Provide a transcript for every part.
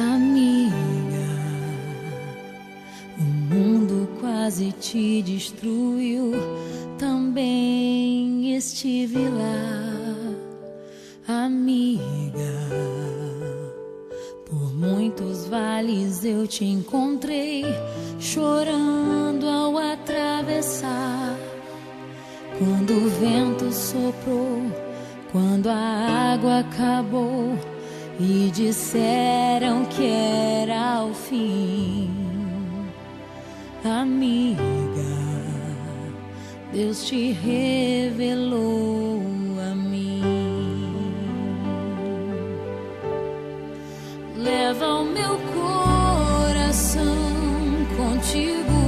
Amiga, o mundo quase te destruiu, também estive lá. Amiga, por muitos vales eu te encontrei, chorando ao atravessar. Quando o vento soprou, quando a água acabou e disseram que era o fim. Amiga, Deus te revelou a mim. Leva o meu coração contigo,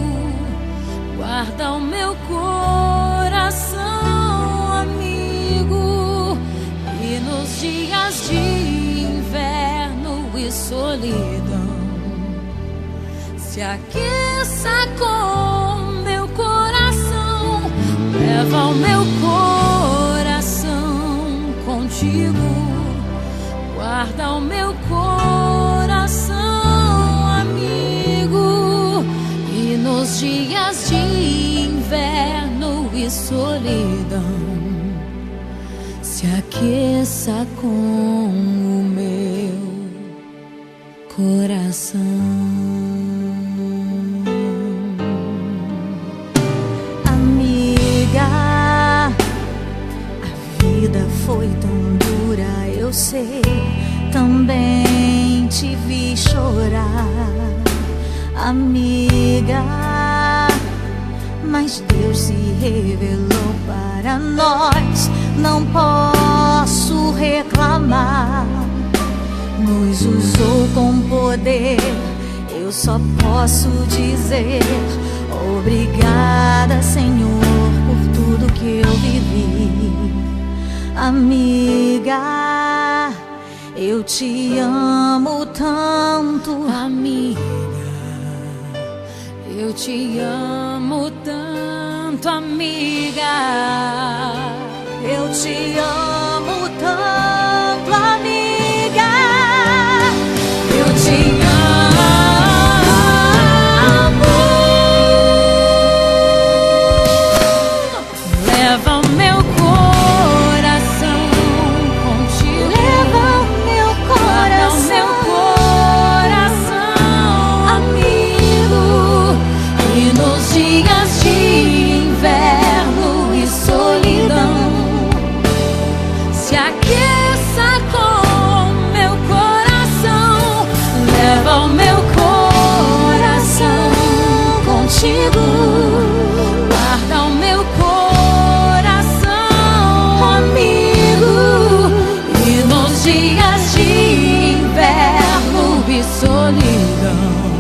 guarda o meu coração, amigo, e nos dias de inverno e solidão se aqueça com meu coração. Leva o meu coração contigo, guarda o meu coração, amigo, e nos dias de inverno e solidão se aqueça com o meu coração. Amiga, a vida foi tão dura, eu sei, também te vi chorar. Amiga, mas Deus se revelou para nós, não posso reclamar. Nos usou com poder, eu só posso dizer obrigada, Senhor, por tudo que eu vivi. Amiga, eu te amo tanto. Amiga, eu te amo tanto, amiga, eu te amo tanto, amiga, eu te amo. Leva o meu coração contigo, leva o meu coração, amigo, e nos dias de inverno e solidão se aqueça com meu coração. Leva o meu coração contigo, guarda o meu coração, amigo, e nos dias de inverno e solidão